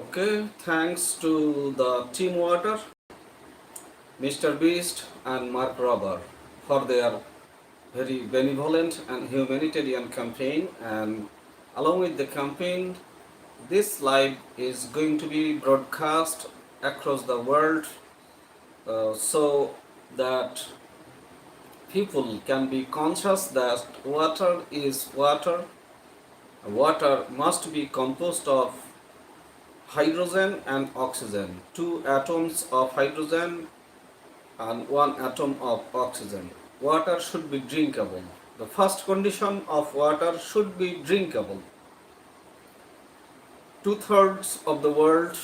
Okay, thanks to the TeamWater, Mr. Beast and Mark Robber for their very benevolent and humanitarian campaign. And along with the campaign, this live is going to be broadcast across the world so that people can be conscious that water is water. Water must be composed of hydrogen and oxygen, two atoms of hydrogen and one atom of oxygen. Water should be drinkable. The first condition of water should be drinkable. Two-thirds of the world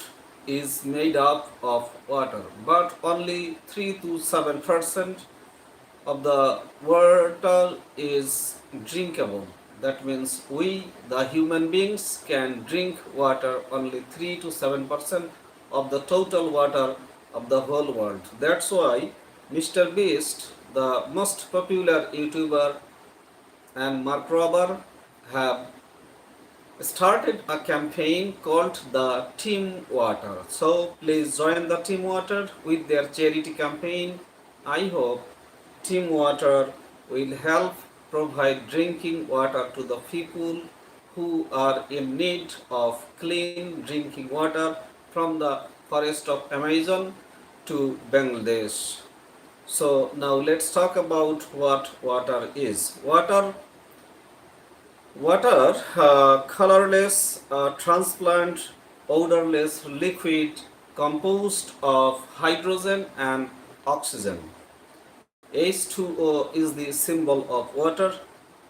is made up of water, but only 3 to 7% of the water is drinkable. That means we, the human beings, can drink water only 3 to 7% of the total water of the whole world. That's why Mr. Beast, the most popular YouTuber, and Mark Robber have started a campaign called the TeamWater. So please join the TeamWater with their charity campaign. I hope TeamWater will help provide drinking water to the people who are in need of clean drinking water from the forest of Amazon to Bangladesh. So now let's talk about what water is. Water, colorless, transparent, odorless liquid composed of hydrogen and oxygen. H2O is the symbol of water.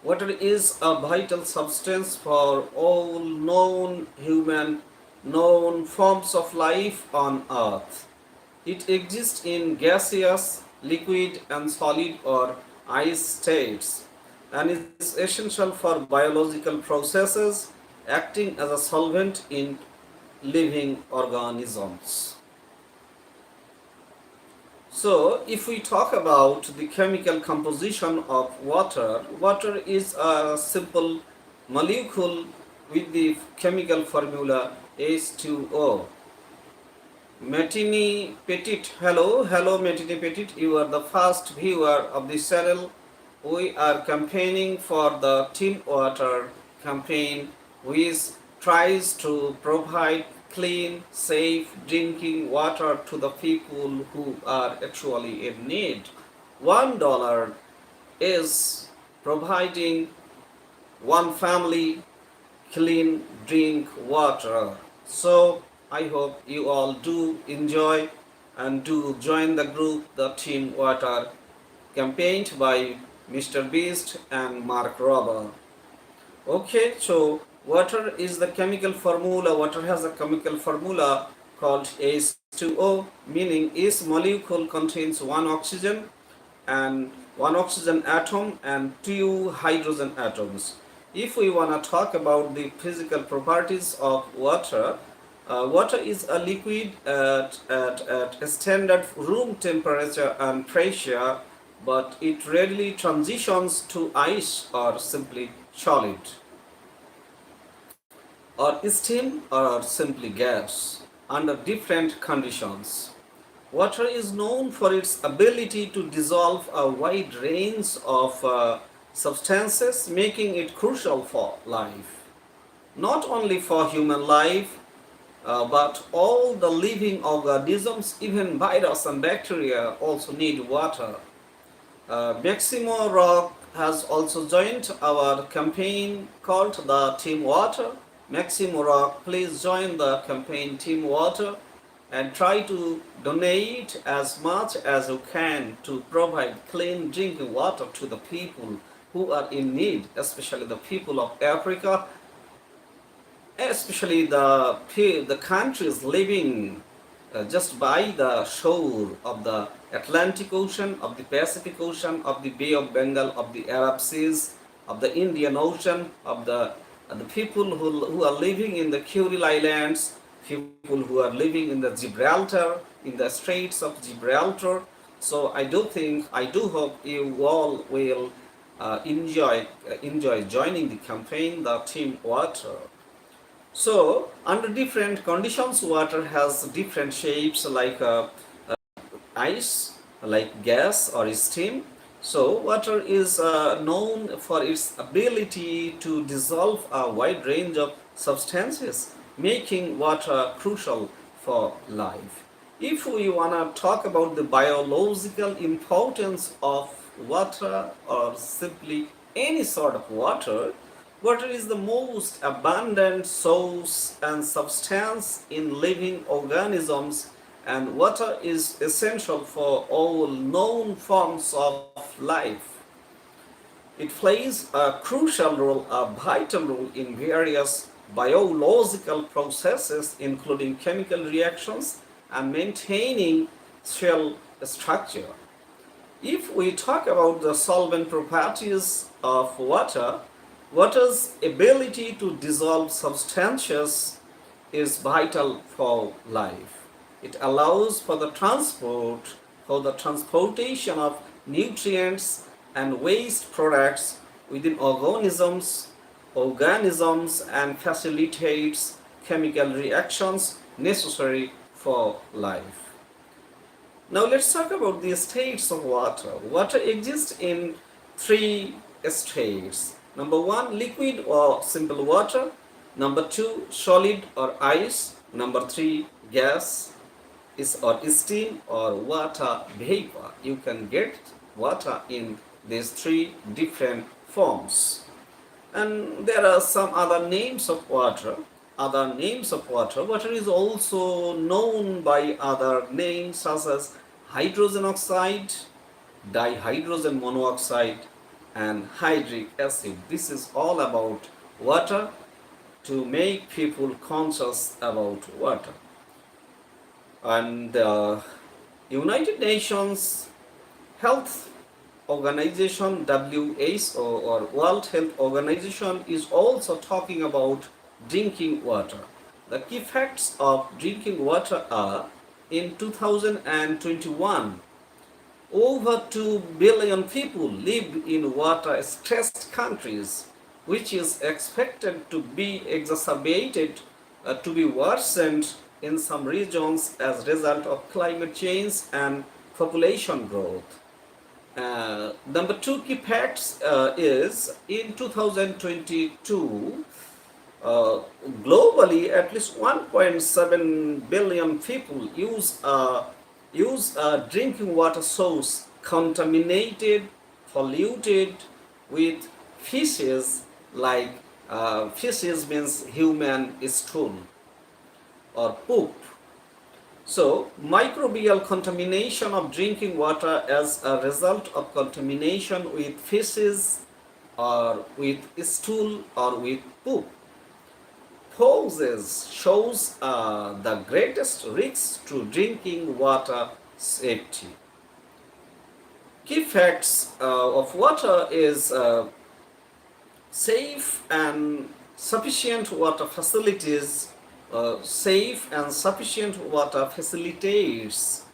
Water is a vital substance for all known forms of life on earth. It exists in gaseous, liquid and solid or ice states and is essential for biological processes, acting as a solvent in living organisms. So, if we talk about the chemical composition of water, water is a simple molecule with the chemical formula H2O. Matini Petit, hello Matini Petit, you are the first viewer of this channel. We are campaigning for the TeamWater campaign, which tries to provide clean, safe drinking water to the people who are actually in need. $1 is providing one family clean drink water. So I hope you all do enjoy and do join the group, the TeamWater, campaigned by Mr. Beast and Mark Robber. Okay, so water is the chemical formula. Water has a chemical formula called H2O, meaning each molecule contains one oxygen atom and two hydrogen atoms. If we want to talk about the physical properties of water, water is a liquid at a standard room temperature and pressure, but it readily transitions to ice or simply solid, or steam or simply gas under different conditions. Water is known for its ability to dissolve a wide range of substances, making it crucial for life. Not only for human life, but all the living organisms, even virus and bacteria, also need water. Maximo Rock has also joined our campaign called the TeamWater. Maximo Rock, please join the campaign TeamWater and try to donate as much as you can to provide clean drinking water to the people who are in need, especially the people of Africa, especially the countries living just by the shore of the Atlantic Ocean, of the Pacific Ocean, of the Bay of Bengal, of the Arab Seas, of the Indian Ocean, of the people who are living in the Kuril Islands, people who are living in the Gibraltar, in the Straits of Gibraltar. So I do hope you all will enjoy joining the campaign, the TeamWater. So, under different conditions, water has different shapes like ice, like gas or steam. So, water is known for its ability to dissolve a wide range of substances, making water crucial for life. If we want to talk about the biological importance of water or simply any sort of water, water is the most abundant source and substance in living organisms, and water is essential for all known forms of life. It plays a crucial role, a vital role in various biological processes, including chemical reactions and maintaining cell structure. If we talk about the solvent properties of water, water's ability to dissolve substances is vital for life. It allows for the transportation of nutrients and waste products within organisms and facilitates chemical reactions necessary for life. Now let's talk about the states of water. Water exists in three states. Number one, liquid or simple water. Number two, solid or ice. Number three, gas is or steam or water vapor. You can get water in these three different forms. And there are some other names of water. Water is also known by other names such as hydrogen oxide, dihydrogen monoxide, and hydric acid. This is all about water to make people conscious about water. And the United Nations Health Organization, WHO, or World Health Organization, is also talking about drinking water. The key facts of drinking water are: in 2021, over 2 billion people live in water-stressed countries, which is expected to be to be worsened in some regions as a result of climate change and population growth. Number two key facts is in 2022, globally at least 1.7 billion people use a drinking water source contaminated, polluted with feces, like feces means human stool or poop. So, microbial contamination of drinking water as a result of contamination with feces or with stool or with poop shows the greatest risks to drinking water safety. Key facts of water is safe and sufficient water facilities. Safe and sufficient water facilitates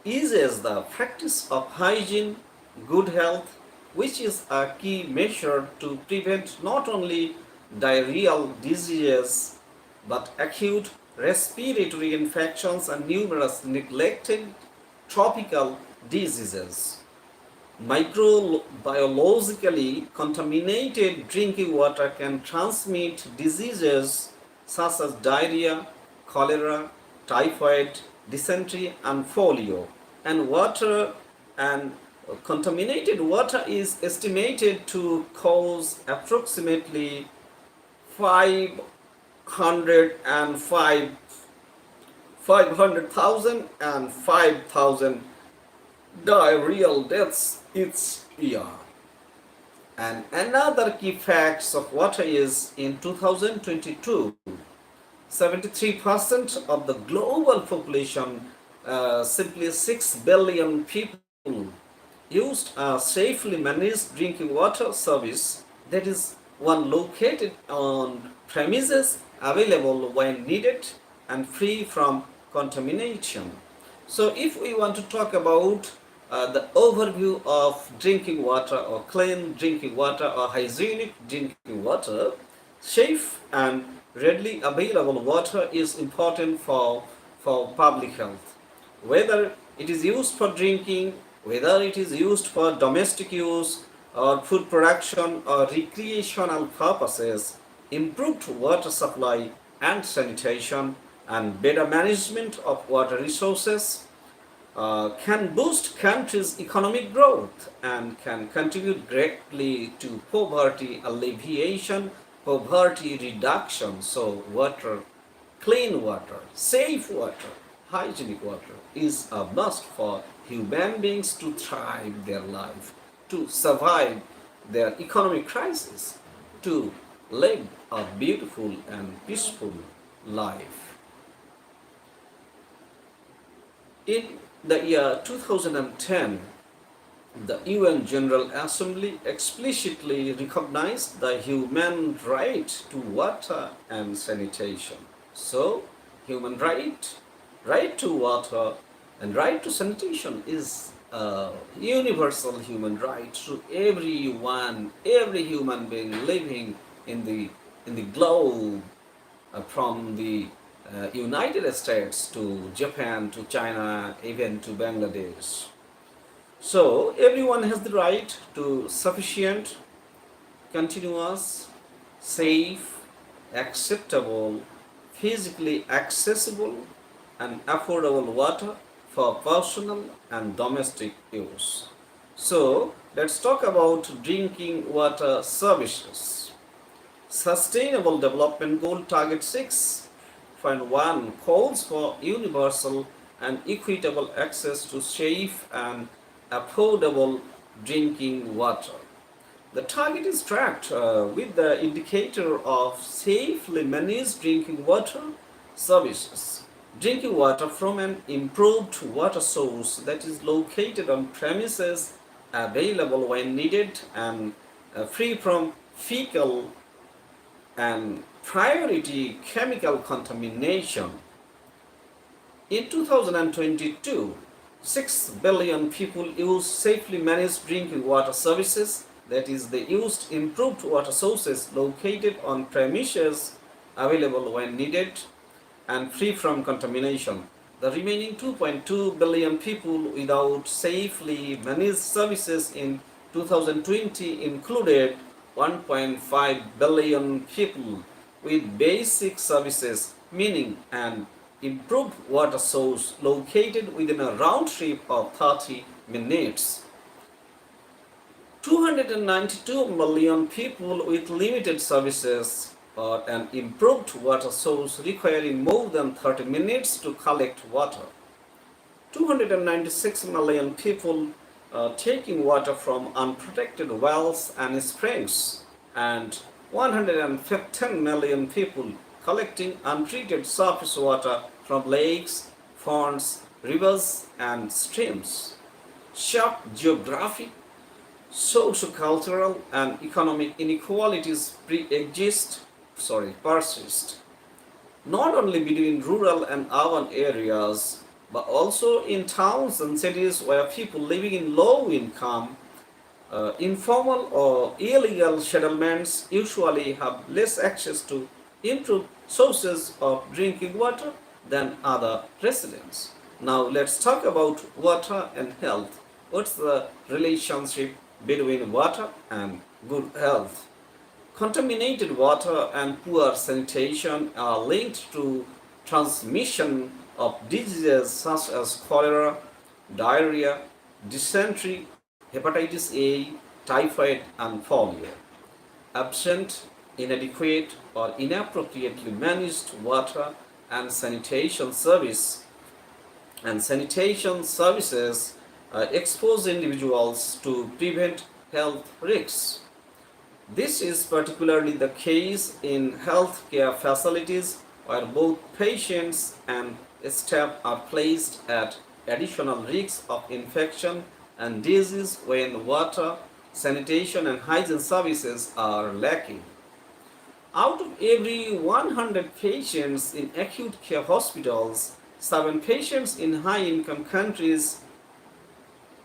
eases the practice of hygiene, good health, which is a key measure to prevent not only diarrheal diseases but acute respiratory infections and numerous neglected tropical diseases. Microbiologically contaminated drinking water can transmit diseases such as diarrhea, cholera, typhoid, dysentery, and polio. And contaminated water is estimated to cause approximately 500,000 and 5,000 diarrheal deaths each year. And another key facts of water is in 2022, 73% of the global population, simply 6 billion people, used a safely managed drinking water service, that is one located on premises, available when needed, and free from contamination. So if we want to talk about the overview of drinking water or clean drinking water or hygienic drinking water, safe and Readily available water is important for public health. Whether it is used for drinking, whether it is used for domestic use or food production or recreational purposes, improved water supply and sanitation and better management of water resources can boost countries' economic growth and can contribute greatly to poverty alleviation, poverty reduction. So, water, clean water, safe water, hygienic water is a must for human beings to thrive their life, to survive their economic crisis, to live a beautiful and peaceful life. In the year 2010, the UN General Assembly explicitly recognized the human right to water and sanitation. So, human right to water and right to sanitation is a universal human right to everyone, every human being living in the globe, from the United States to Japan to China, even to Bangladesh. So everyone has the right to sufficient, continuous, safe, acceptable, physically accessible, and affordable water for personal and domestic use. So let's talk about drinking water services. Sustainable Development Goal Target 6.1 calls for universal and equitable access to safe and affordable drinking water. The target is tracked with the indicator of safely managed drinking water services. Drinking water from an improved water source that is located on premises, available when needed, and free from fecal and priority chemical contamination. In 2022, 6 billion people used safely managed drinking water services, that is, they used improved water sources located on premises, available when needed, and free from contamination. The remaining 2.2 billion people without safely managed services in 2020 included 1.5 billion people with basic services, meaning an improved water source located within a round trip of 30 minutes. 292 million people with limited services or an improved water source requiring more than 30 minutes to collect water. 296 million people taking water from unprotected wells and springs, and 115 million people collecting untreated surface water from lakes, ponds, rivers, and streams. Sharp geographic, socio-cultural, and economic inequalities persist, not only between rural and urban areas, but also in towns and cities where people living in low income, informal or illegal settlements usually have less access to improved sources of drinking water than other residents. Now let's talk about water and health. What's the relationship between water and good health? Contaminated water and poor sanitation are linked to transmission of diseases such as cholera, diarrhea, dysentery, hepatitis A, typhoid, and polio. Absent, inadequate, or inappropriately managed water and sanitation services expose individuals to prevent health risks. This is particularly the case in healthcare facilities where both patients and staff are placed at additional risks of infection and disease when water, sanitation, and hygiene services are lacking. Out of every 100 patients in acute care hospitals, 7 patients in high income countries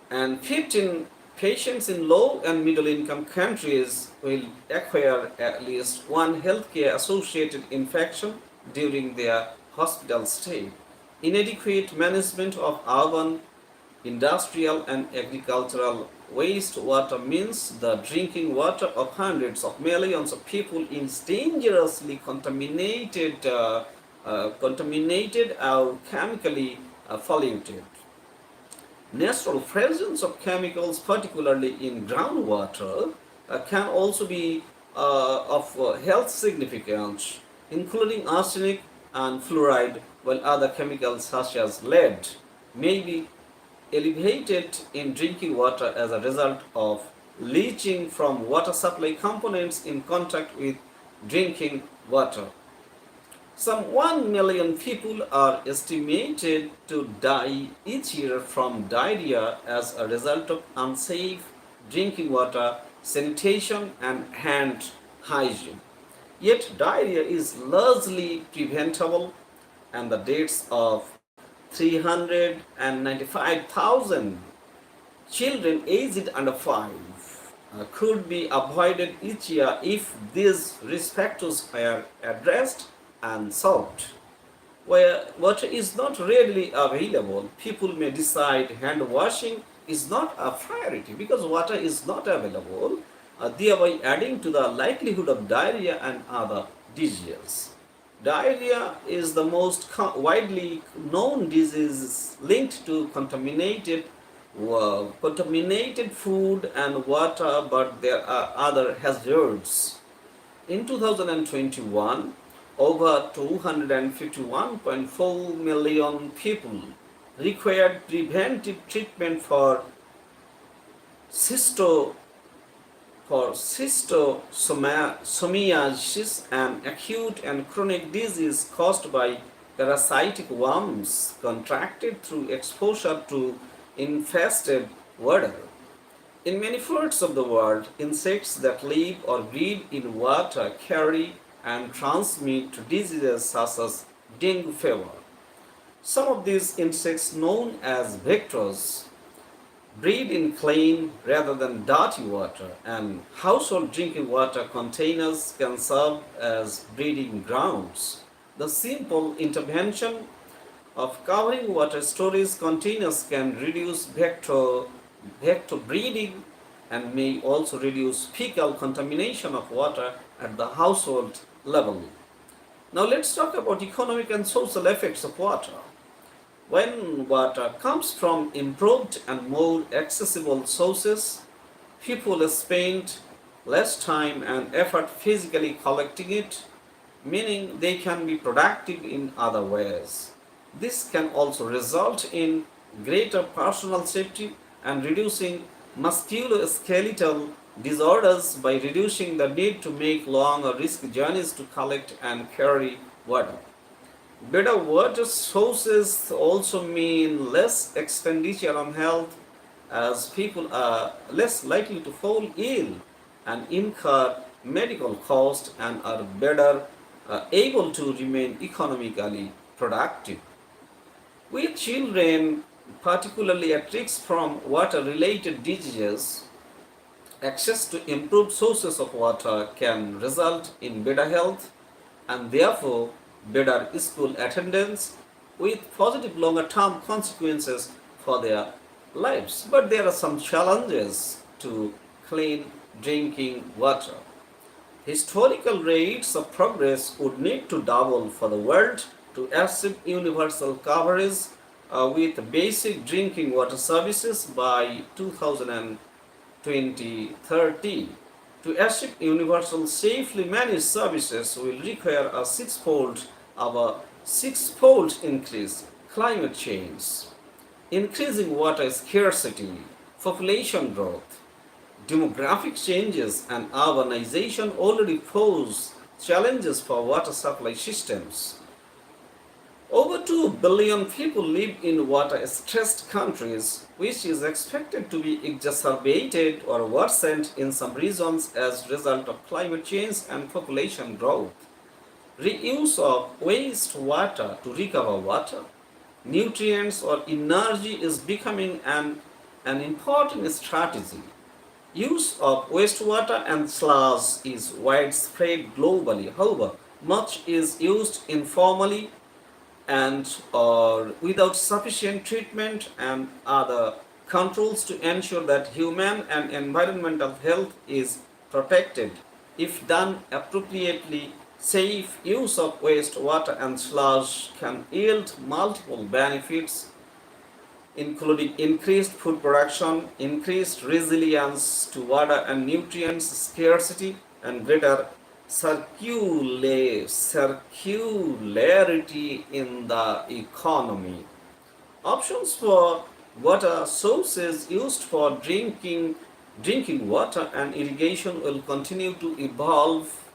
and 15 Patients in low and middle income countries will acquire at least one healthcare associated infection during their hospital stay. Inadequate management of urban, industrial, and agricultural wastewater means the drinking water of hundreds of millions of people is dangerously contaminated or chemically polluted. Natural presence of chemicals, particularly in groundwater, can also be of health significance, including arsenic and fluoride, while other chemicals such as lead may be elevated in drinking water as a result of leaching from water supply components in contact with drinking water. Some 1 million people are estimated to die each year from diarrhea as a result of unsafe drinking water, sanitation, and hand hygiene. Yet, diarrhea is largely preventable, and the deaths of 395,000 children aged under 5 could be avoided each year if these risk factors were addressed and solved. Where water is not readily available, people may decide hand washing is not a priority because water is not available, thereby adding to the likelihood of diarrhea and other diseases. Diarrhea is the most widely known disease linked to contaminated food and water, but there are other hazards. In 2021, over 251.4 million people required preventive treatment for schistosomiasis, an acute and chronic disease caused by parasitic worms contracted through exposure to infested water. In many parts of the world, insects that live or breed in water carry and transmit diseases such as dengue fever. Some of these insects, known as vectors, breed in clean rather than dirty water, and household drinking water containers can serve as breeding grounds. The simple intervention of covering water storage containers can reduce vector breeding and may also reduce fecal contamination of water at the household level. Now let's talk about economic and social effects of water. When water comes from improved and more accessible sources, people spend less time and effort physically collecting it, meaning they can be productive in other ways. This can also result in greater personal safety and reducing musculoskeletal disorders by reducing the need to make long or risky journeys to collect and carry water. Better water sources also mean less expenditure on health, as people are less likely to fall ill and incur medical costs and are better able to remain economically productive. With children particularly at risk from water-related diseases, access to improved sources of water can result in better health and therefore better school attendance with positive longer-term consequences for their lives. But there are some challenges to clean drinking water. Historical rates of progress would need to double for the world to achieve universal coverage with basic drinking water services by 2030. To achieve universal safely managed services will require a six-fold increase. Climate change, increasing water scarcity, population growth, demographic changes, and urbanization already pose challenges for water supply systems. Over 2 billion people live in water-stressed countries, which is expected to be exacerbated or worsened in some regions as a result of climate change and population growth. Reuse of wastewater to recover water, nutrients, or energy is becoming an an important strategy. Use of wastewater and sludge is widespread globally. However, much is used informally and or without sufficient treatment and other controls to ensure that human and environmental health is protected. If done appropriately, safe use of wastewater and sludge can yield multiple benefits, including increased food production, increased resilience to water and nutrients scarcity, and greater circularity in the economy. Options for water sources used for drinking water and irrigation will continue to evolve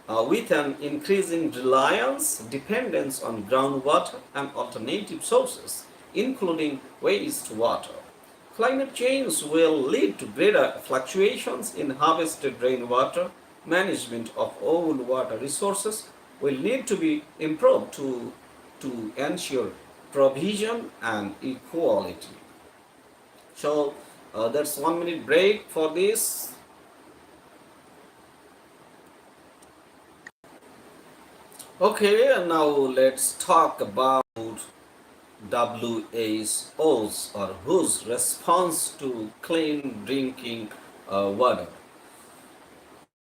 with an increasing dependence on groundwater and alternative sources, including wastewater. Climate change will lead to greater fluctuations in harvested rainwater. Management of all water resources will need to be improved to ensure provision and equality. So that's 1 minute break for this. Okay, and now let's talk about WHO's or whose response to clean drinking water.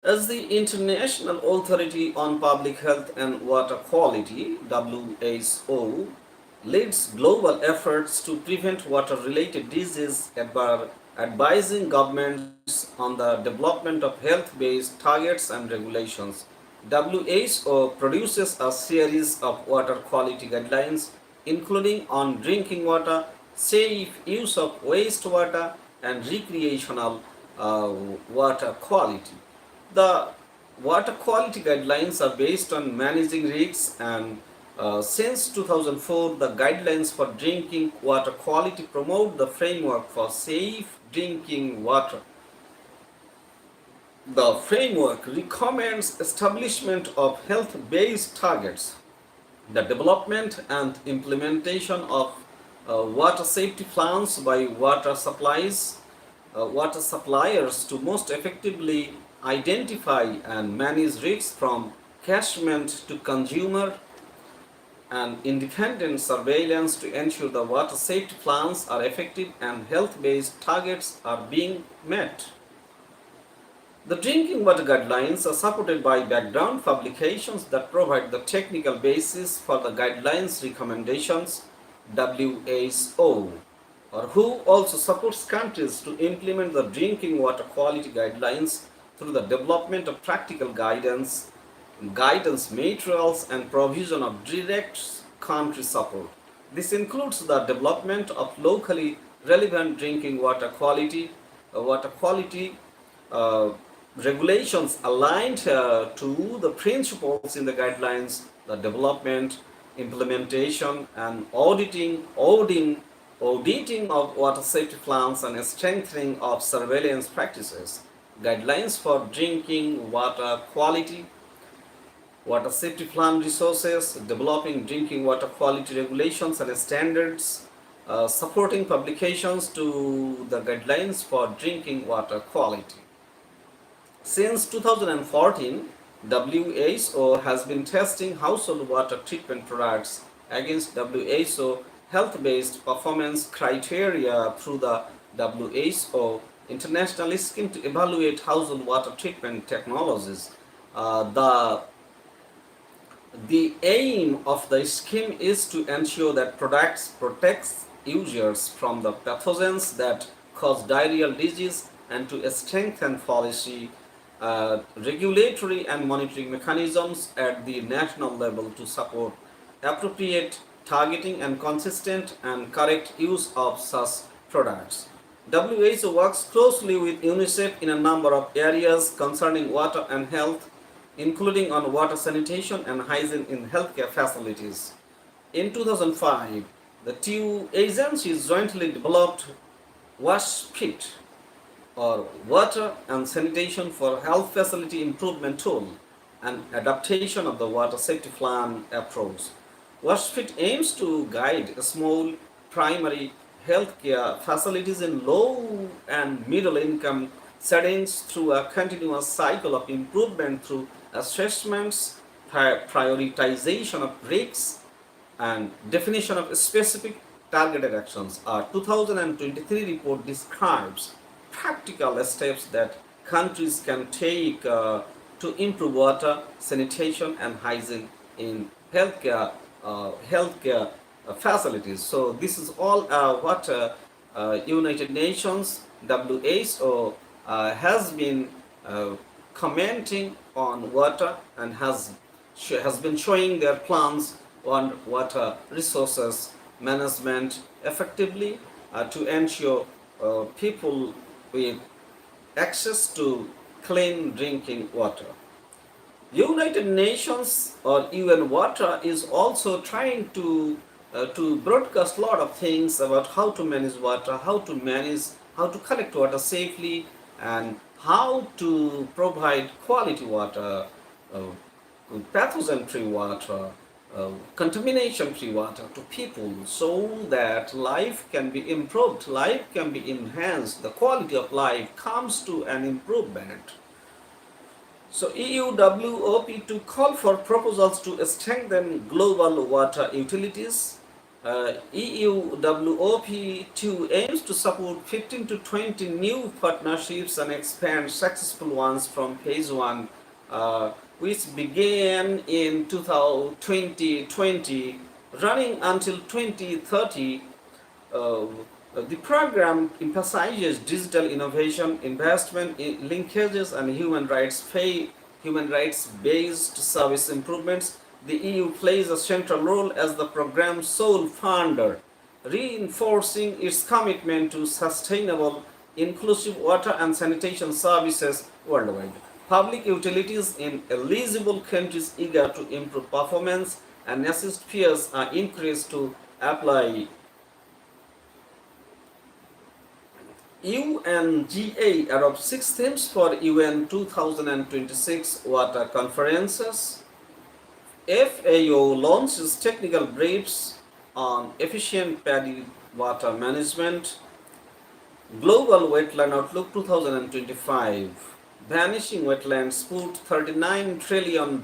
As the International Authority on Public Health and Water Quality, WHO leads global efforts to prevent water-related diseases, advising governments on the development of health-based targets and regulations. WHO produces a series of water quality guidelines, including on drinking water, safe use of wastewater, and recreational water quality. The water quality guidelines are based on managing risks, and since 2004, the guidelines for drinking water quality promote the framework for safe drinking water. The framework recommends establishment of health-based targets, the development and implementation of water safety plans by water suppliers to most effectively identify and manage risks from catchment to consumer, and independent surveillance to ensure the water safety plans are effective and health-based targets are being met. The drinking water guidelines are supported by background publications that provide the technical basis for the guidelines recommendations. WHO or WHO also supports countries to implement the drinking water quality guidelines through the development of practical guidance materials, and provision of direct country support. This includes the development of locally relevant drinking water quality regulations aligned to the principles in the guidelines, the development, implementation, and auditing of water safety plans, and strengthening of surveillance practices. Guidelines for drinking water quality, water safety plan resources, developing drinking water quality regulations and standards, supporting publications to the guidelines for drinking water quality. Since 2014, WHO has been testing household water treatment products against WHO health-based performance criteria through the WHO International Scheme to evaluate household water treatment technologies. The aim of the scheme is to ensure that products protects users from the pathogens that cause diarrheal disease, and to strengthen policy, regulatory and monitoring mechanisms at the national level to support appropriate targeting and consistent and correct use of such products. WHO works closely with UNICEF in a number of areas concerning water and health, including on water sanitation and hygiene in healthcare facilities. In 2005, the two agencies jointly developed WashFit, or Water and Sanitation for Health Facility Improvement Tool, an adaptation of the water safety plan approach. WashFit aims to guide small primary healthcare facilities in low and middle income settings through a continuous cycle of improvement through assessments, prioritization of risks, and definition of specific targeted actions. A 2023 report describes practical steps that countries can take to improve water, sanitation, and hygiene in healthcare facilities. So this is all what United Nations WHO has been commenting on water and has been showing their plans on water resources management effectively to ensure people with access to clean drinking water. United Nations or UN Water is also trying to broadcast a lot of things about how to manage water, how to collect water safely, and how to provide quality water, uh, pathogen-free water, contamination-free water to people, so that life can be improved, life can be enhanced, the quality of life comes to an improvement. So EUWOP to call for proposals to strengthen global water utilities. EUWOP 2 aims to support 15 to 20 new partnerships and expand successful ones from phase 1, which began in 2020, running until 2030. The program emphasizes digital innovation, investment in linkages, and human rights-based service improvements. The EU plays a central role as the program's sole funder, reinforcing its commitment to sustainable, inclusive water and sanitation services worldwide. Public utilities in eligible countries eager to improve performance and assist peers are encouraged to apply. UNGA adopts 6 themes for UN 2026 water conferences. FAO launches technical briefs on efficient paddy water management. Global Wetland Outlook 2025. Vanishing wetlands put $39 trillion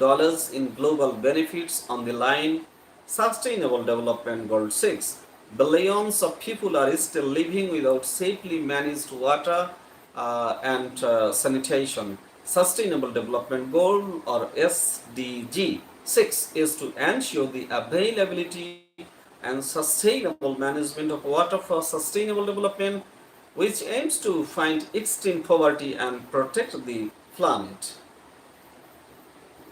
in global benefits on the line. Sustainable Development Goal 6. Billions of people are still living without safely managed water and sanitation. Sustainable Development Goal or SDG 6 is to ensure the availability and sustainable management of water for sustainable development, which aims to find extreme poverty and protect the planet.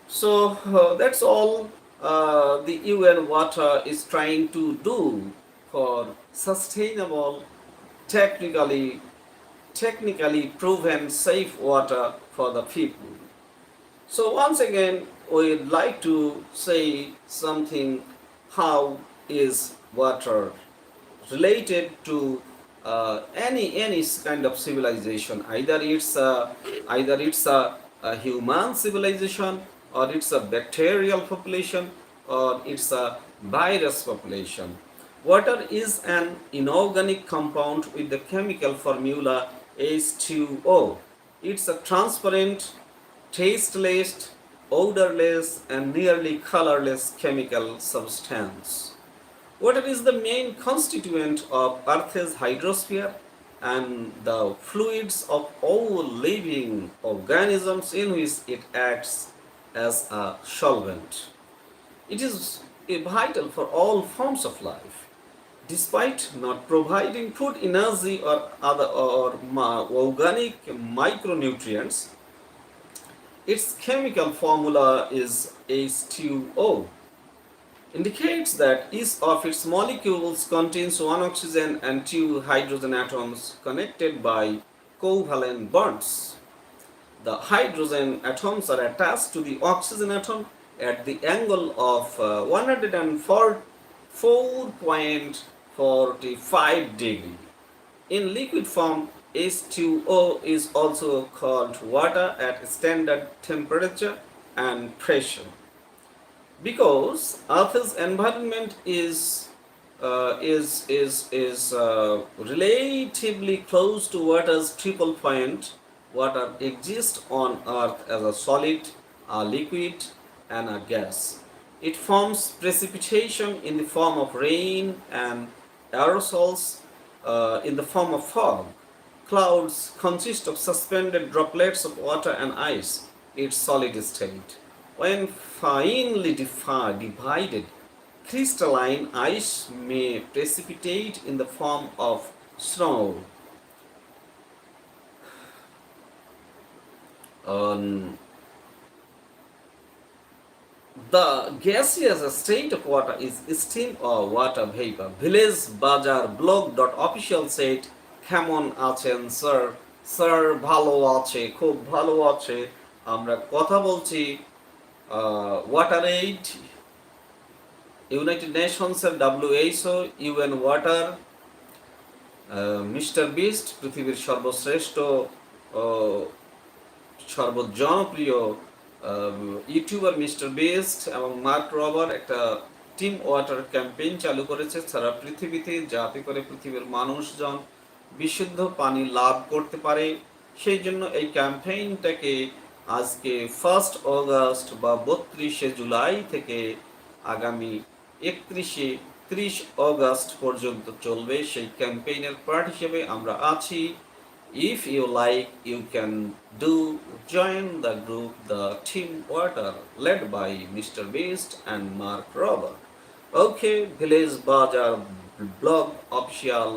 So that's all the UN Water is trying to do for sustainable, technically proven safe water for the people. So once again, we'd like to say something. How is water related to any kind of civilization? Either it's a human civilization, or it's a bacterial population, or it's a virus population. Water is an inorganic compound with the chemical formula H2O. It's a transparent, tasteless, odorless, and nearly colorless chemical substance. Water is the main constituent of Earth's hydrosphere and the fluids of all living organisms in which it acts as a solvent. It is vital for all forms of life. Despite not providing food, energy, or other organic micronutrients, its chemical formula is H2O. Indicates that each of its molecules contains one oxygen and 2 hydrogen atoms connected by covalent bonds. The hydrogen atoms are attached to the oxygen atom at the angle of 104.45 degree. In liquid form, H2O is also called water at standard temperature and pressure. Because Earth's environment is is relatively close to water's triple point. Water exists on Earth as a solid, a liquid, and a gas. It forms precipitation in the form of rain and aerosols in the form of fog. Clouds consist of suspended droplets of water and ice, its solid state. When finely divided, crystalline ice may precipitate in the form of snow. Um, the gaseous state of water is steam or water vapor. Village Bazaar blog.official said, কেমন আছেন sir? Sir ভালো আছে, খুব ভালো আছে। আমরা কথা বলছি ওয়াটার এইড, ইউনাইটেড নেশনসের WHO, UN water, mister Beast, পৃথিবীর সর্বশ্রেষ্ঠ সর্বজনপ্রিয় ইউটিউবার মিস্টার বিস্ট এবং মার্ক রবার একটা টিম ওয়াটার ক্যাম্পেইন চালু করেছে সারা পৃথিবীতে, যাতে করে পৃথিবীর মানুষজন বিশুদ্ধ পানি লাভ করতে পারে। সেই জন্য এই ক্যাম্পেইনটাকে আজকে 1 অগস্ট বা 32 জুলাই থেকে আগামী 30 অগস্ট পর্যন্ত চলবে। সেই ক্যাম্পেইনের পার্ট হিসেবে আমরা আছি। If you like, you can do join the group, the TeamWater, led by Mr. Beast and Mark Robert. Okay, Village Bazaar blog official,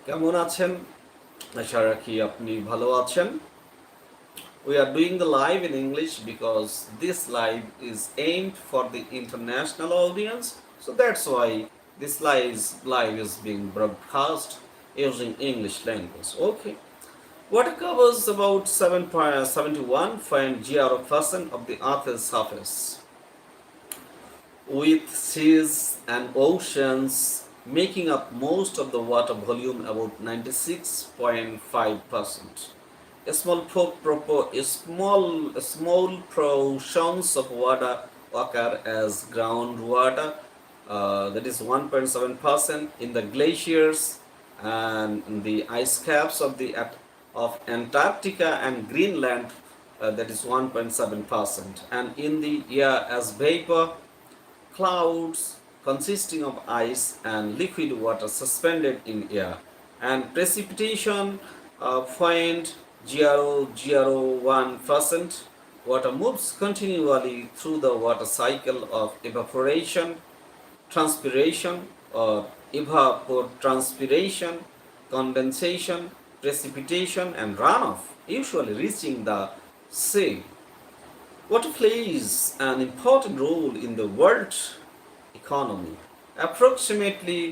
কেমন আছেন? আশা রাখি আপনি ভালো আছেন। We are doing the live in English because this live is aimed for the international audience, so that's why this live is being broadcast using English language. Okay. Water covers about 7.71% of the Earth's surface, with seas and oceans making up most of the water volume, about 96.5%. Small portions of water occur as groundwater, that is 1.7%, in the glaciers and the ice caps of Antarctica and Greenland, that is 1.7%, and in the air as vapor, clouds consisting of ice and liquid water suspended in air, and precipitation 0.001%. Water moves continually through the water cycle of evaporation, transpiration or evapotranspiration, condensation, precipitation and runoff, usually reaching the sea. Water plays an important role in the world economy. Approximately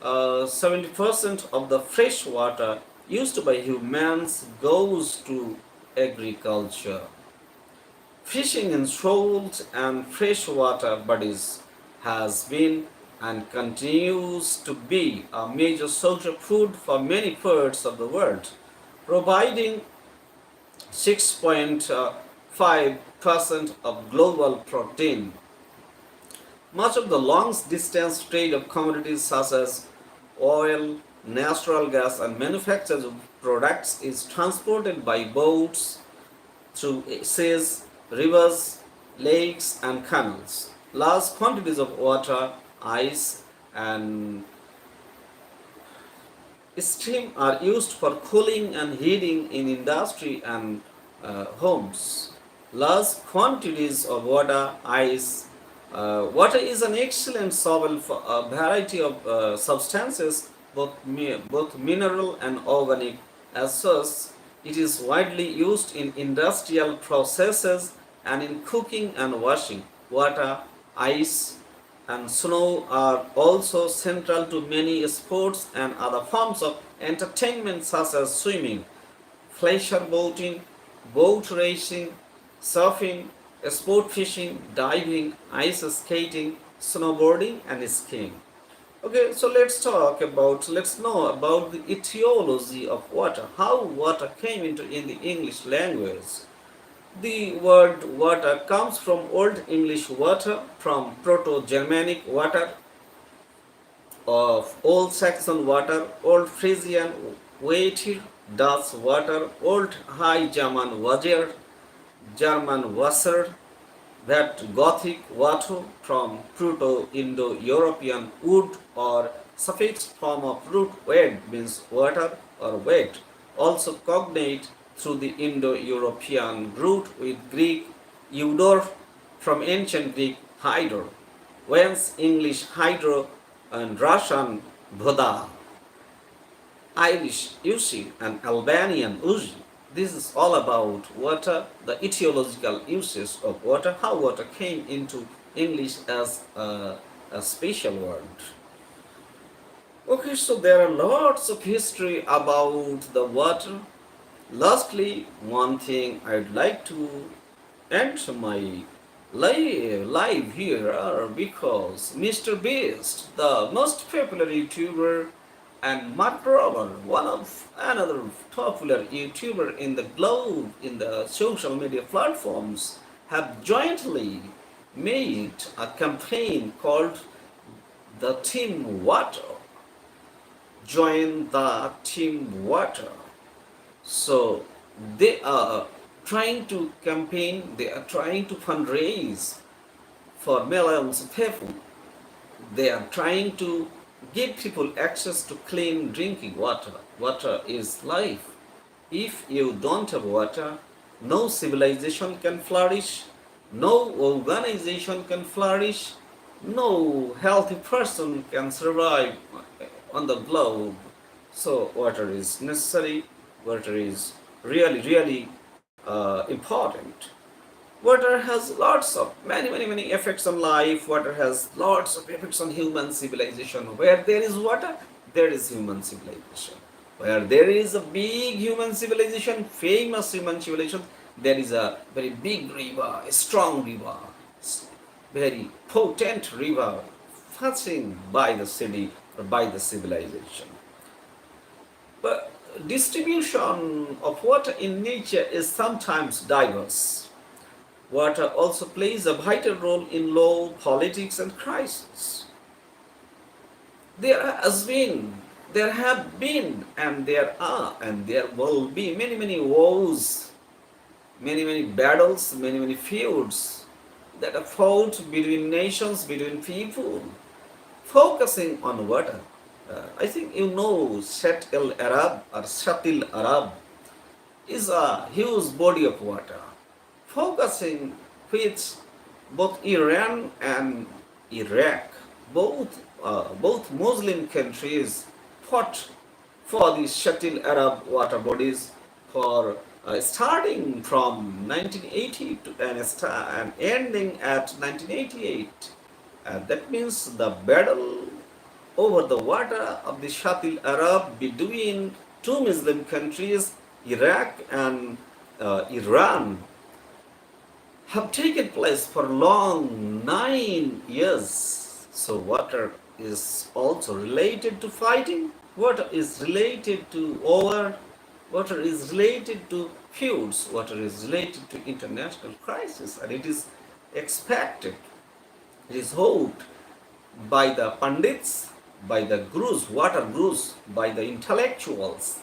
70% of the fresh water used by humans goes to agriculture. Fishing in salt and freshwater bodies has been and continues to be a major source of food for many parts of the world, providing 6.5% of global protein. Much of the long-distance trade of commodities such as oil, natural gas, and manufactured products is transported by boats through seas, rivers, lakes, and canals. Large quantities of water, ice, and steam are used for cooling and heating in industry and homes. Large quantities of water, ice, water is an excellent solvent for a variety of substances, both mineral and organic. As such, it is widely used in industrial processes and in cooking and washing. Water, ice, and snow are also central to many sports and other forms of entertainment such as swimming, pleasure boating, boat racing, surfing, sport fishing, diving, ice skating, snowboarding, and skiing. Okay, so let's know about the etiology of water, how water came into in the English language. The word water comes from Old English water, from Proto-Germanic water, of Old Saxon water, Old Frisian Waiter, Dutch water, Old High German Wager, German Wasser, that Gothic water from Proto-Indo-European wood or suffix form of root wed means water or wet, also cognate through the Indo-European root with Greek eudor from ancient Greek hydro, whence English hydro and Russian voda. Irish Ushi and Albanian Uji. This is all about water, the etiological uses of water, how water came into English as a special word. Okay, so there are lots of history about the water. Lastly, one thing I'd like to end my live here because Mr. Beast, the most popular YouTuber, and Mark Rober, one of another popular YouTuber in the globe in the social media platforms, have jointly made a campaign called the TeamWater. Join the TeamWater. So they are trying to campaign, they are trying to fundraise for millions of people. They are trying to give people access to clean drinking water. Water is life. If you don't have water, no civilization can flourish, no organization can flourish, no healthy person can survive on the globe. So water is necessary, water is really important. Water has lots of many effects on life. Water has lots of effects on human civilization. Where there is water, there is human civilization. Where there is a big human civilization, famous human civilization, there is a very big river, a strong river, very potent river passing by the city or by the civilization. But distribution of water in nature is sometimes diverse. Water also plays a vital role in law, politics, and crisis. There have been, and there are, and there will be many wars, many battles, many feuds that are fought between nations, between people, focusing on water. I think you know Shatil Arab is a huge body of water, focusing which both Iran and Iraq, both Muslim countries, fought for the Shatil Arab water bodies for starting from 1980 and ending at 1988. That means the battle over the water of the Shatil Arab between two Muslim countries, Iraq and Iran, have taken place for long 9 years. So water is also related to fighting, water is related to war, water is related to feuds, water is related to international crisis, and it is expected, it is hoped by the pundits, by the gurus, water gurus, by the intellectuals,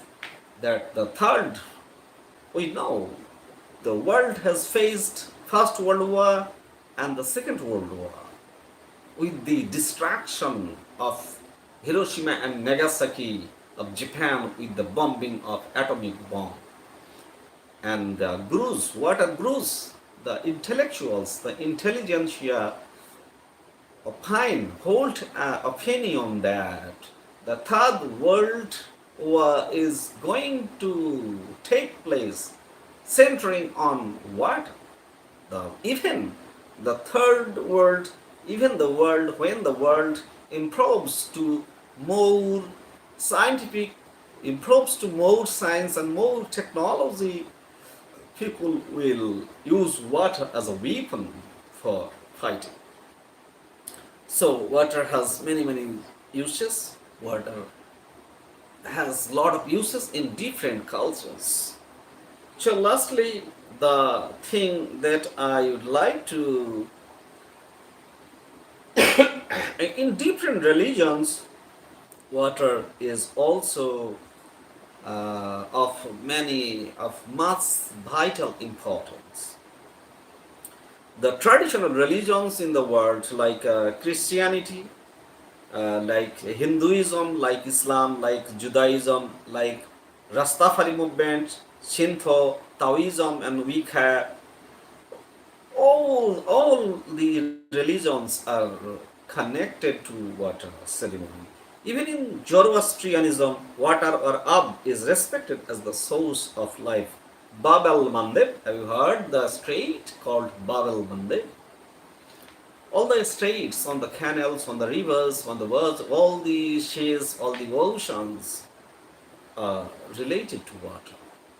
that the third, we know, the world has faced First World War and the Second World War with the destruction of Hiroshima and Nagasaki of Japan with the bombing of atomic bomb. And the gurus, water gurus, the intellectuals, the intelligentsia hold an opinion that the Third World War is going to take place centering on water. Even the third world, even the world, when the world improves to more scientific, improves to more science and more technology, people will use water as a weapon for fighting. So water has many uses. Water has a lot of uses in different cultures. So lastly, the thing that I would like to, in different religions, water is also of much vital importance. The traditional religions in the world, like Christianity, like Hinduism, like Islam, like Judaism, like Rastafari movement, Shinto, Taoism, and Wicca, all the religions are connected to water ceremony. Even in Zoroastrianism, water or ab is respected as the source of life. Babel Mandeb, have you heard the strait called Babel Mandeb? All the straits on the canals, on the rivers, on the words, all the seas, all the oceans are related to water.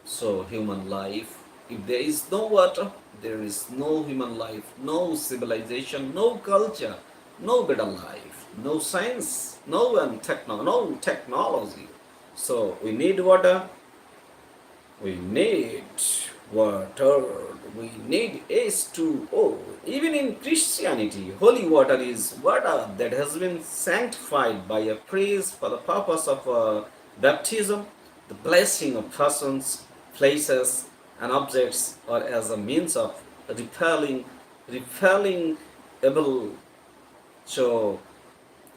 So human life, if there is no water, there is no human life, no civilization, no culture, no better life, no science, no technology. So we need water, we need water, we need H2O. Even in Christianity, holy water is water that has been sanctified by a priest for the purpose of baptism, the blessing of persons, places, and objects, or as a means of repelling evil. So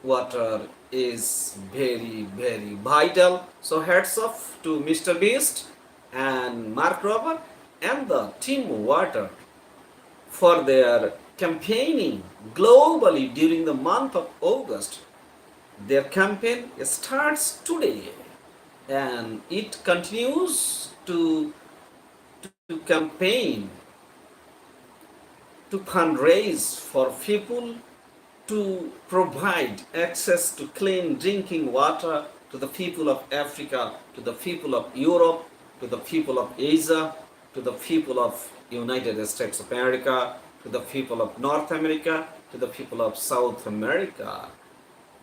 water is very, very vital. So hats off to Mr. Beast and Mark Robert and the TeamWater for their campaigning globally during the month of August. Their campaign starts today and it continues to campaign, to fundraise for people, to provide access to clean drinking water to the people of Africa, to the people of Europe, to the people of Asia, to the people of United States of America, to the people of North America, to the people of South America,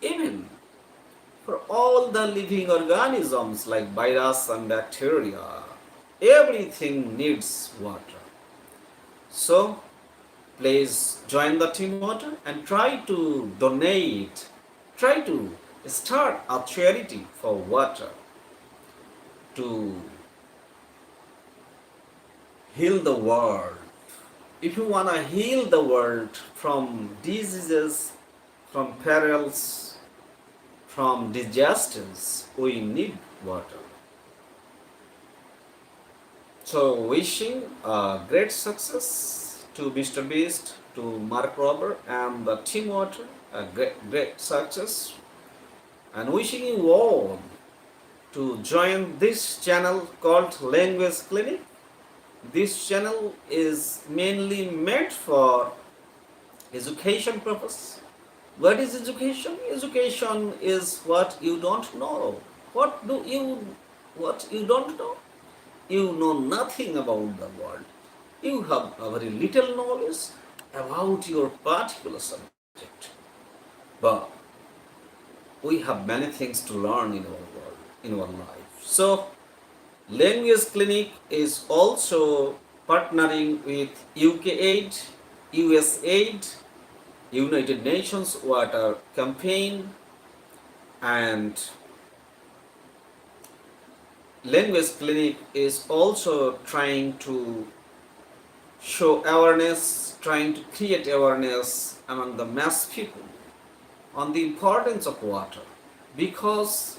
even for all the living organisms like virus and bacteria. Everything needs water. So please join the TeamWater and try to donate, try to start a charity for water to heal the world. If you want to heal the world from diseases, from perils, from disasters, we need water. So wishing great success to Mr. Beast, to Mark Robert and the TeamWater, a great success, and wishing you all to join this channel called Language Clinic. This channel is mainly meant for education purpose. What is education? Education is what you don't know. What you don't know? You know nothing about the world. You have a very little knowledge about your particular subject. But we have many things to learn in our world, in our life. So Language Clinic is also partnering with UK Aid, US Aid, United Nations Water Campaign, and Language Clinic is also trying to show awareness, trying to create awareness among the mass people on the importance of water, because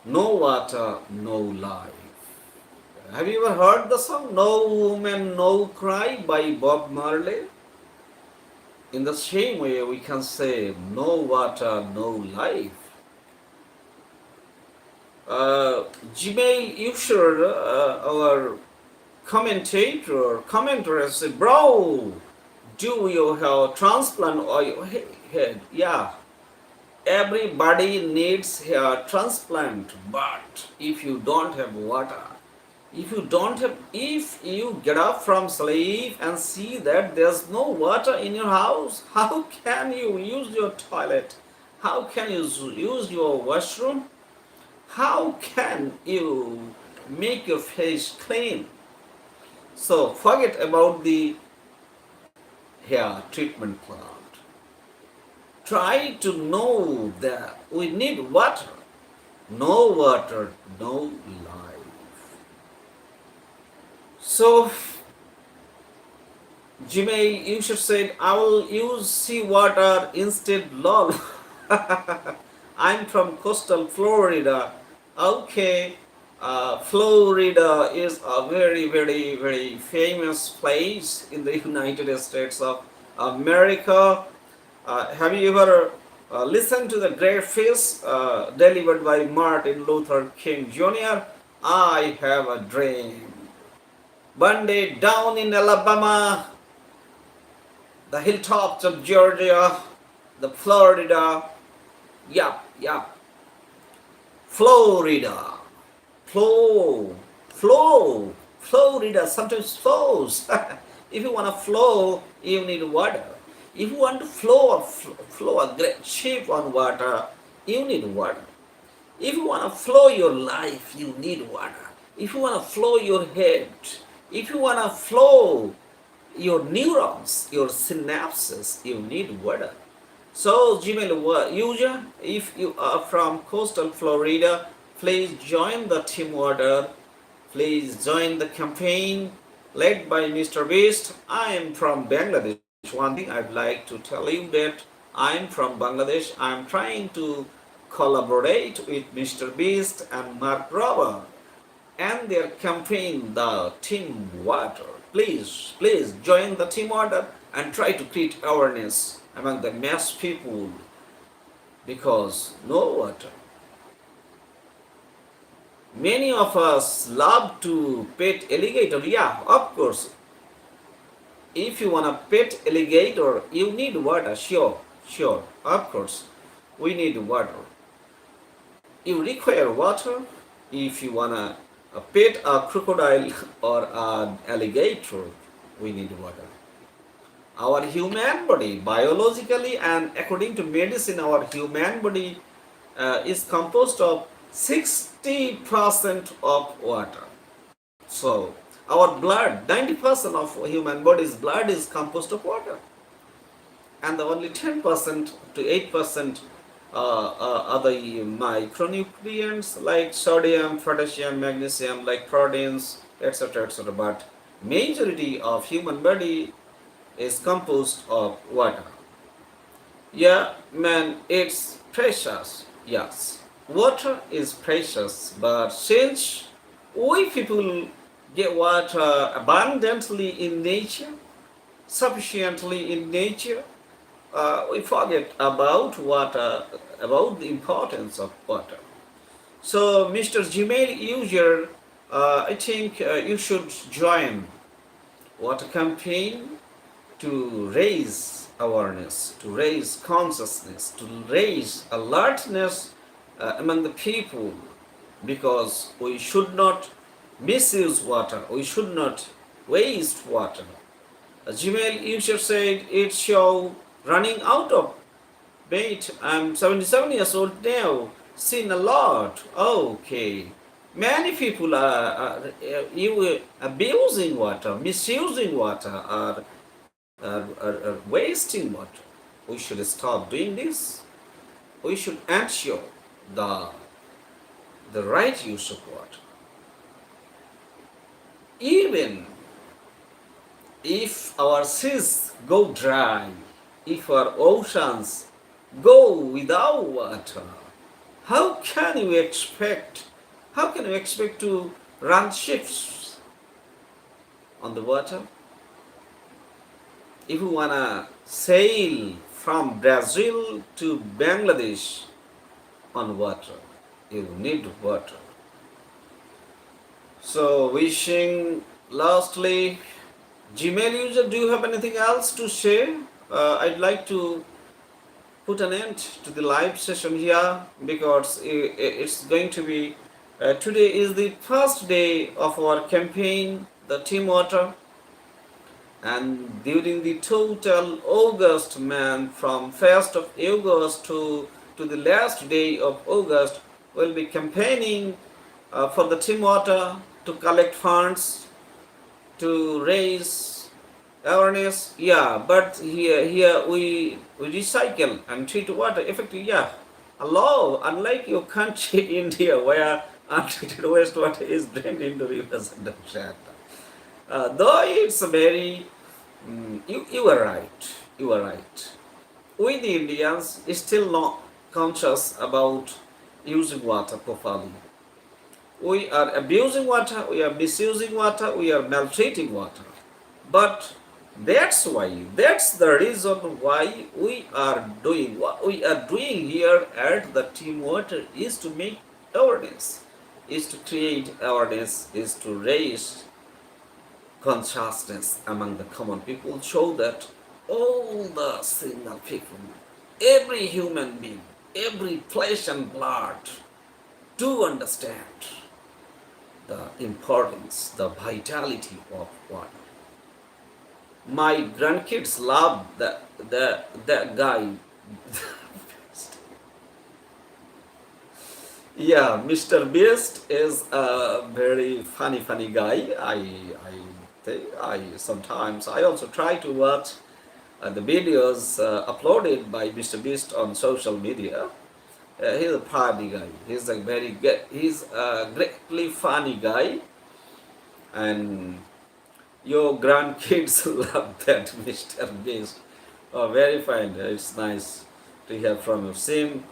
no water, no life. Have you ever heard the song No Woman, No Cry by Bob Marley? In the same way, we can say no water, no life. Gmail user, our commenter said, bro, do you have transplant on your head? Yeah, everybody needs hair transplant, but if you don't have water, if you get up from sleep and see that there's no water in your house, how can you use your toilet? How can you use your washroom? How can you make your face clean? So forget about the hair treatment plant. try to know that we need water. No water, no life. So, Gmail user said, I will use seawater instead, lol. I'm from coastal Florida. Okay, Florida is a very, very, very famous place in the United States of America. Have you ever listened to the great feast delivered by Martin Luther King Jr.? I have a dream. One day down in Alabama, the hilltops of Georgia, the Florida, yup, Florida, Florida sometimes flows. If you want to flow, you need water. If you want to flow a great ship on water, you need water. If you want to flow your life, you need water. If you want to flow your head, if you want to flow your neurons, your synapses, you need water. So, Gmail user, if you are from coastal Florida, please join the TeamWater. Please join the campaign led by mrbeast. I am from Bangladesh. One thing I'd like to tell you that I am from Bangladesh. I am trying to collaborate with mrbeast and Mark Robert and their campaign, the TeamWater. Please join the TeamWater and try to create awareness among the mass people, because no water. Many of us love to pet alligator. Yeah, of course. If you want to pet alligator, you need water. Sure, of course. We need water. You require water if you want to pet a crocodile or an alligator. We need water. Our human body, biologically and according to medicine, our human body is composed of 60% of water. So, our blood, 90% of human body's blood is composed of water. And the only 10% to 8% are the micronutrients like sodium, potassium, magnesium, like proteins, etc. But majority of human body is composed of water. Yeah, man, it's precious. Yes, water is precious, but since we people get water abundantly in nature, sufficiently in nature, we forget about water, about the importance of water. So, Mr. Gmail user, I think you should join water campaign to raise awareness, to raise consciousness, to raise alertness among the people, because we should not misuse water, we should not waste water. A Gmail user said, it's show running out of bait. I'm 77 years old now, seen a lot. Okay. Many people are abusing water, misusing water, are wasting water. We should stop doing this. We should ensure the right use of water. Even if our seas go dry, if our oceans go without water, how can you expect to run ships on the water? If you wanna sail from Brazil to Bangladesh on water, you need water. So, wishing lastly, Gmail user, do you have anything else to say? I'd like to put an end to the live session here, because it's going to be today is the first day of our campaign, the TeamWater, and during the total August, man, from 1st of August to the last day of August, we'll be campaigning for the TeamWater to collect funds, to raise Awareness, yeah, but here we recycle and treat water effectively, yeah. Allah, unlike your country, India, where untreated wastewater is drained into rivers and ocean. Though it's a very, you are right, you are right. We the Indians is still not conscious about using water properly. We are abusing water, we are misusing water, we are maltreating water. But that's the reason why we are doing what we are doing here at the TeamWater is to make awareness, is to create awareness, is to raise consciousness among the common people, show that all the single people, every human being, every flesh and blood do understand the importance, the vitality of water. My grandkids love that guy. Yeah, Mr. Beast is a very funny guy. I think sometimes I also try to watch the videos uploaded by Mr. Beast on social media. He's a funny guy. He's a very good. He's a greatly funny guy, and your grandkids love that, Mr. Beast. Oh, very fine. It's nice to hear from you. Same,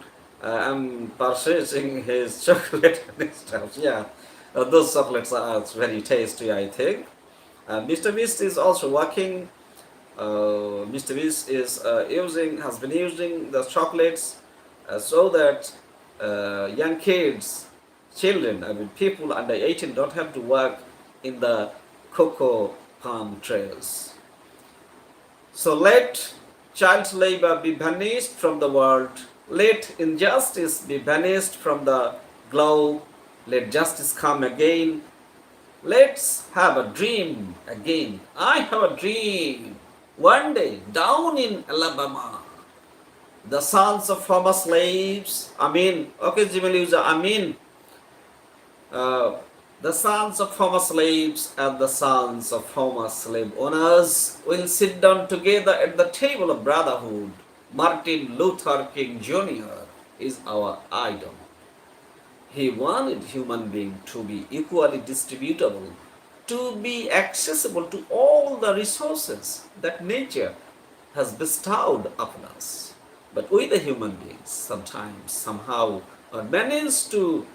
I'm purchasing his chocolate and stuff. Yeah, those chocolates are very tasty, I think. Mr. Beast is also working. Mr. Beast is has been using the chocolates so that young kids, children, I mean people under 18 don't have to work in the cocoa palm trees. So let child labor be banished from the world. Let injustice be banished from the globe. Let justice come again. Let's have a dream again. I have a dream. One day, down in Alabama, the sons of former slaves, the sons of former slaves and the sons of former slave owners will sit down together at the table of brotherhood. Martin Luther King Jr. is our idol. He wanted human beings to be equally distributable, to be accessible to all the resources that nature has bestowed upon us. But we the human beings sometimes, somehow, are managed to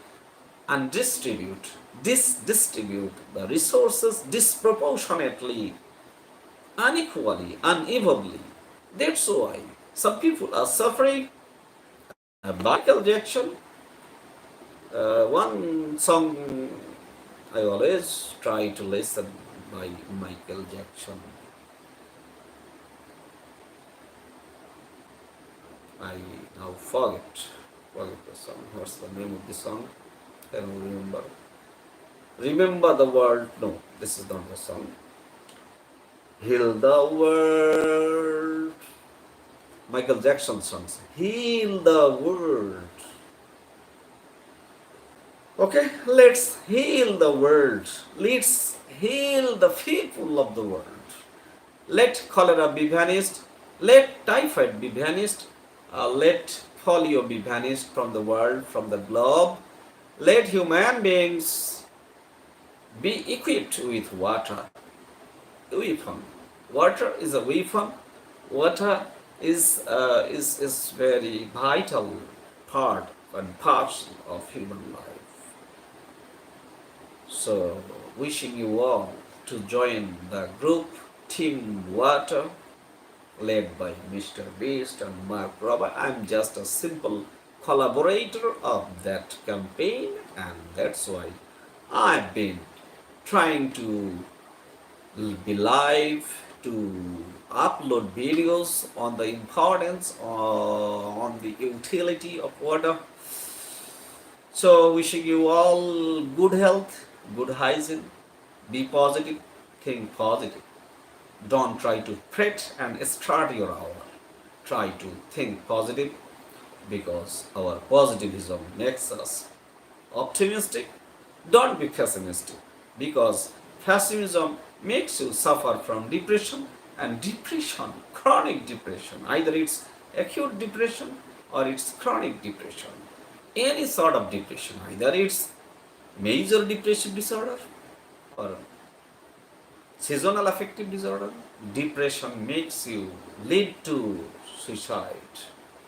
distribute the resources disproportionately, unequally, unevenly. That's why some people are suffering. Michael Jackson, one song I always try to listen by Michael Jackson. I now forget the song. What's the name of the song? I don't remember. Remember the world. No, this is not the song. Heal the world. Michael Jackson songs. Heal the world. Okay, let's heal the world. Let's heal the people of the world. Let cholera be vanished. Let typhoid be vanished. Let polio be vanished from the world, from the globe. Let human beings be equipped with water. Weapon. Water is a weapon. Water is very vital part and parcel of human life. So, wishing you all to join the group TeamWater, led by Mr. Beast and Mark Robert. I'm just a simple collaborator of that campaign, and that's why I've been trying to be live, to upload videos on the importance, on the utility of water. So wishing you all good health, good hygiene, be positive, think positive. Don't try to fret and start your hour. Try to think positive, because our positivism makes us optimistic. Don't be pessimistic, because pessimism makes you suffer from depression, And depression, chronic depression, either it's acute depression or it's chronic depression. Any sort of depression, either it's major depressive disorder or seasonal affective disorder. Depression makes you lead to suicide,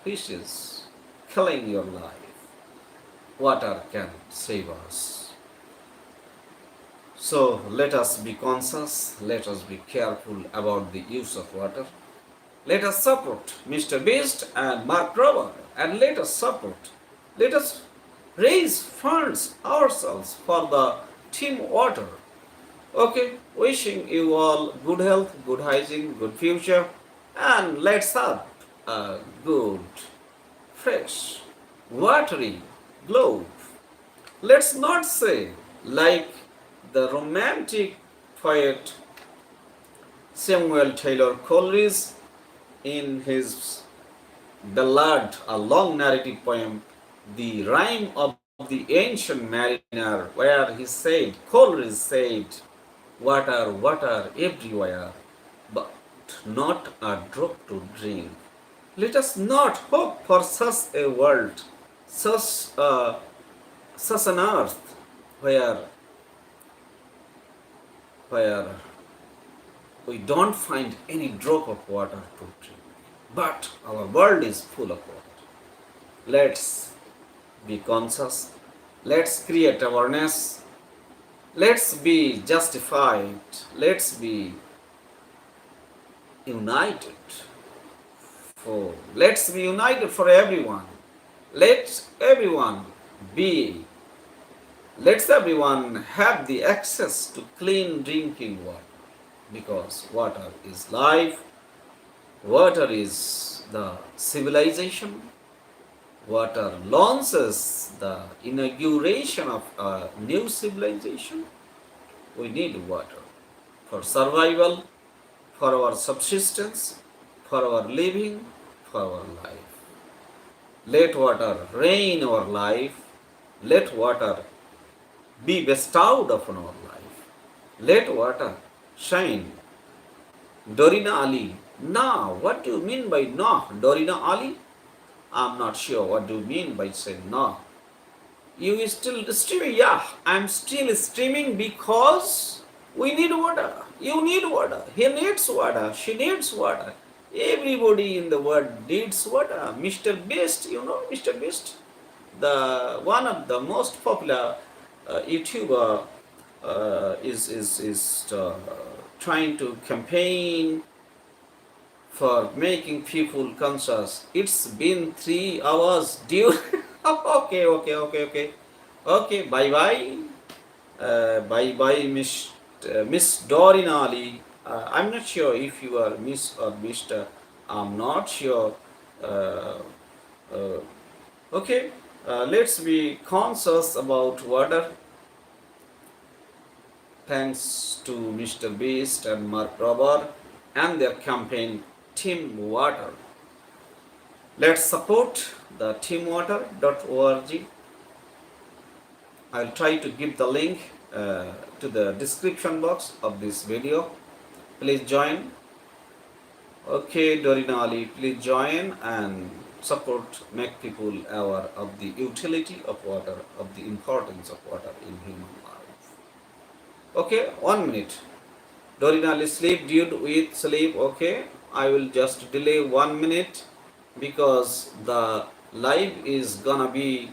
which is killing your life. Water can save us. So let us be conscious, let us be careful about the use of water. Let us support Mr. Beast and Mark Robert, and let us raise funds ourselves for the TeamWater. Okay, wishing you all good health, good hygiene, good future, and let's have a good, fresh, watery globe. Let's not say like the romantic poet Samuel Taylor Coleridge in his ballad, a long narrative poem, The Rime of the Ancient Mariner, where Coleridge said, water, water everywhere, but not a drop to drink. Let us not hope for such a world, such an earth where where we don't find any drop of water to drink. But our world is full of water. Let's be conscious. Let's create awareness. Let's be justified. Let's be united. Let's be united for everyone. Let everyone be. Let everyone have the access to clean drinking water. Because water is life, water is the civilization, water launches the inauguration of a new civilization. We need water for survival, for our subsistence, for our living, for our life. Let water reign our life, let water be bestowed upon our life, let water shine. Dorina Ali. Nah, what do you mean by nah? Dorina Ali? I'm not sure what do you mean by saying nah. You is still streaming? Yeah, I'm still streaming because we need water. You need water. He needs water. She needs water. Everybody in the world needs water. Mr. Beast, you know Mr. Beast? The one of the most popular YouTuber is trying to campaign for making people conscious. It's been 3 hours, dude. Okay. Bye bye. Bye bye, Miss Doreen Ali. I'm not sure if you are Miss or Mr. I'm not sure. Uh, uh, okay. Let's be conscious about water. Thanks to Mr. Beast and Mark Robert and their campaign TeamWater. Let's support the TeamWater.org. I'll try to give the link to the description box of this video. Please join. Okay, Dorina Ali, please join and support, make people aware of the utility of water, of the importance of water in human life. Okay, 1 minute. Dorina Ali, sleep, dude, with sleep. Okay, I will just delay 1 minute because the live is gonna be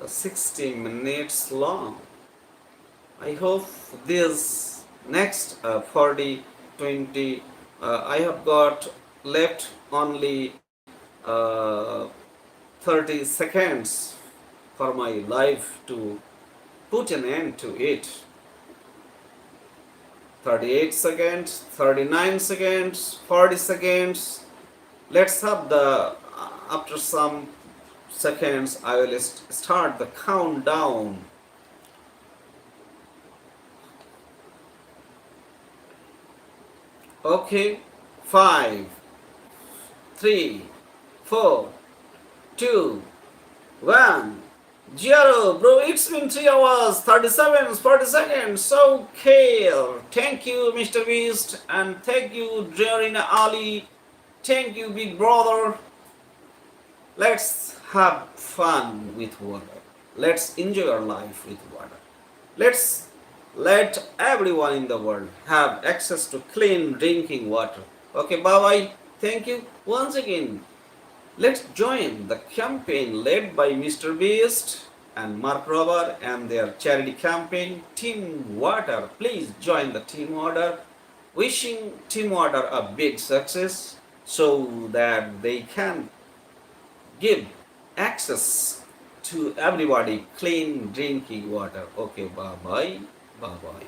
60 minutes long. I hope this next 40, 20, I have got left only 30 seconds for my life to put an end to it. 38 seconds, 39 seconds, 40 seconds. Let's have after some seconds, I will start the countdown. Okay, 5, 3, 4, 2, 1. Giaro, bro, it's been 3 hours, 37, 40 seconds. Okay. Thank you, Mr. Beast, and thank you, Jarina Ali. Thank you, big brother. Let's have fun with water. Let's enjoy our life with water. Let's let everyone in the world have access to clean drinking water. Okay, bye bye. Thank you once again. Let's join the campaign led by Mr. Beast and Mark Robber and their charity campaign, TeamWater. Please join the TeamWater. Wishing TeamWater a big success so that they can give access to everybody clean drinking water. Okay, bye bye. Bye bye.